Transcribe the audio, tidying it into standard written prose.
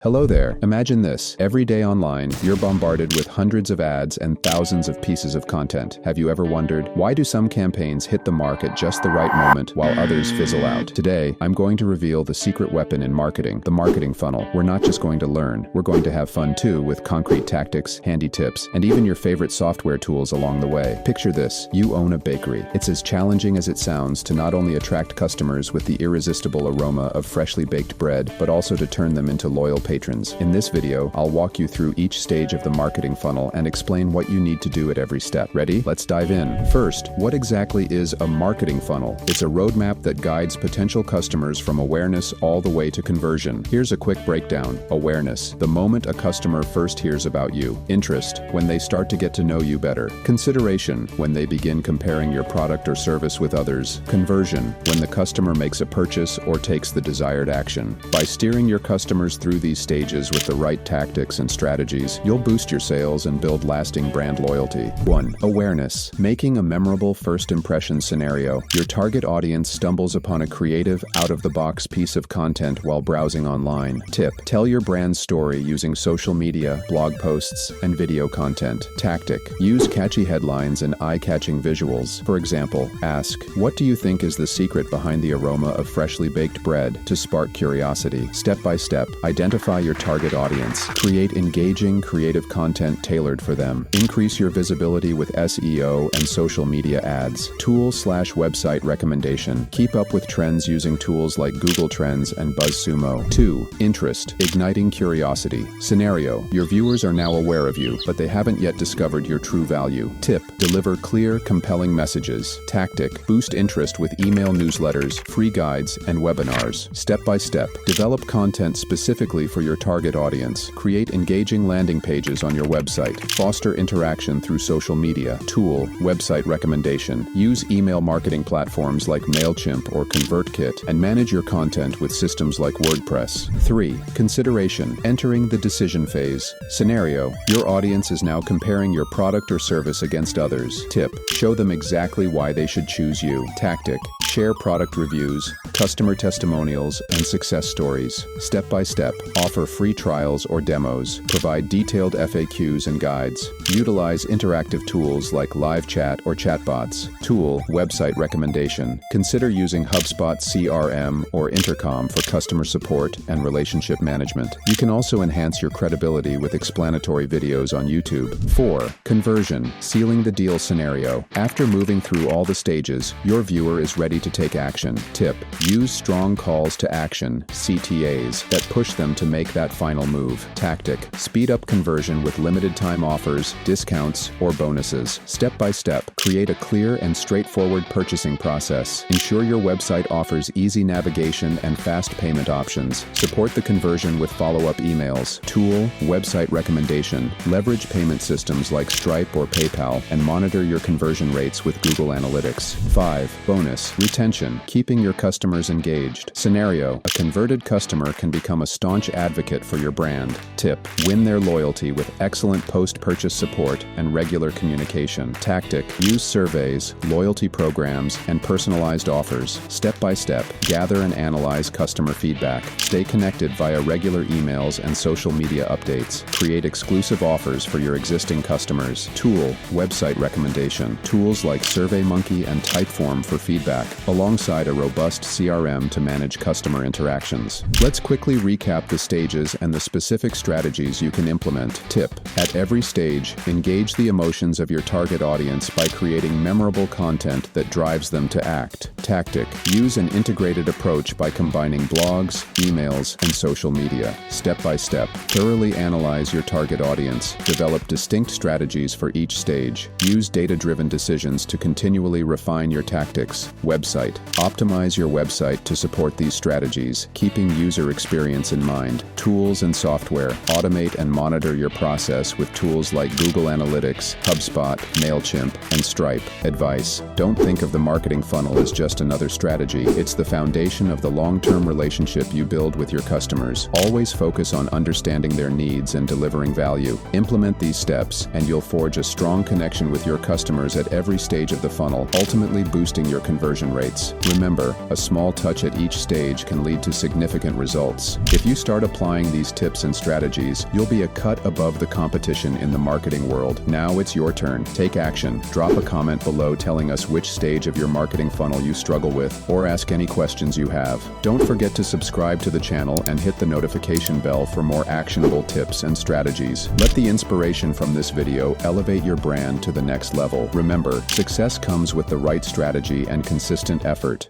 Hello there. Imagine this. Every day online, you're bombarded with hundreds of ads and thousands of pieces of content. Have you ever wondered, why do some campaigns hit the mark at just the right moment while others fizzle out? Today, I'm going to reveal the secret weapon in marketing, the marketing funnel. We're not just going to learn, we're going to have fun too, with concrete tactics, handy tips, and even your favorite software tools along the way. Picture this. You own a bakery. It's as challenging as it sounds to not only attract customers with the irresistible aroma of freshly baked bread, but also to turn them into loyal patrons. In this video, I'll walk you through each stage of the marketing funnel and explain what you need to do at every step. Ready? Let's dive in. First, what exactly is a marketing funnel? It's a roadmap that guides potential customers from awareness all the way to conversion. Here's a quick breakdown. Awareness: the moment a customer first hears about you. Interest: when they start to get to know you better. Consideration: when they begin comparing your product or service with others. Conversion: when the customer makes a purchase or takes the desired action. By steering your customers through these stages with the right tactics and strategies, you'll boost your sales and build lasting brand loyalty. 1. Awareness: making a memorable first impression scenario. Your target audience stumbles upon a creative, out-of-the-box piece of content while browsing online. Tip: tell your brand story using social media, blog posts, and video content. Tactic: use catchy headlines and eye-catching visuals. For example, ask, "What do you think is the secret behind the aroma of freshly baked bread?" to spark curiosity. Step by step, identify your target audience. Create engaging, creative content tailored for them. Increase your visibility with SEO and social media ads. Tool/website recommendation: keep up with trends using tools like Google Trends and BuzzSumo. 2. Interest: igniting curiosity. Scenario: your viewers are now aware of you, but they haven't yet discovered your true value. Tip: deliver clear, compelling messages. Tactic: boost interest with email newsletters, free guides, and webinars. Step by step, develop content specifically for your target audience. Create engaging landing pages on your website. Foster interaction through social media. Tool: website recommendation. Use email marketing platforms like MailChimp or ConvertKit, and manage your content with systems like WordPress. 3. Consideration: entering the decision phase. Scenario: your audience is now comparing your product or service against others. Tip: show them exactly why they should choose you. Tactic: share product reviews, customer testimonials, and success stories. Step by step, offer free trials or demos. Provide detailed FAQs and guides. Utilize interactive tools like live chat or chatbots. Tool: website recommendation. Consider using HubSpot CRM or Intercom for customer support and relationship management. You can also enhance your credibility with explanatory videos on YouTube. 4. Conversion: sealing the deal scenario. After moving through all the stages, your viewer is ready to take action. Tip: use strong calls to action, CTAs, that push them to make that final move. Tactic: speed up conversion with limited time offers, discounts, or bonuses. Step by step, create a clear and straightforward purchasing process. Ensure your website offers easy navigation and fast payment options. Support the conversion with follow-up emails. Tool: website recommendation. Leverage payment systems like Stripe or PayPal and monitor your conversion rates with Google Analytics. 5. Bonus: retention, keeping your customers engaged. Scenario: a converted customer can become a staunch advocate for your brand. Tip: win their loyalty with excellent post-purchase support and regular communication. Tactic: use surveys, loyalty programs, and personalized offers. Step by step, gather and analyze customer feedback. Stay connected via regular emails and social media updates. Create exclusive offers for your existing customers. Tool: website recommendation. Tools like SurveyMonkey and Typeform for feedback, alongside a robust CRM to manage customer interactions. Let's quickly recap the stages and the specific strategies you can implement. Tip: at every stage, engage the emotions of your target audience by creating memorable content that drives them to act. Tactic: use an integrated approach by combining blogs, emails, and social media. Step by step, thoroughly analyze your target audience. Develop distinct strategies for each stage. Use data-driven decisions to continually refine your tactics. Website: optimize your website to support these strategies, keeping user experience in mind. Tools and software: automate and monitor your process with tools like Google Analytics, HubSpot, MailChimp, and Stripe. Advice: don't think of the marketing funnel as just just another strategy. It's the foundation of the long-term relationship you build with your customers. Always focus on understanding their needs and delivering value. Implement these steps, and you'll forge a strong connection with your customers at every stage of the funnel, ultimately boosting your conversion rates. Remember, a small touch at each stage can lead to significant results. If you start applying these tips and strategies, you'll be a cut above the competition in the marketing world. Now it's your turn. Take action. Drop a comment below telling us which stage of your marketing funnel you struggle with, or ask any questions you have. Don't forget to subscribe to the channel and hit the notification bell for more actionable tips and strategies. Let the inspiration from this video elevate your brand to the next level. Remember, success comes with the right strategy and consistent effort.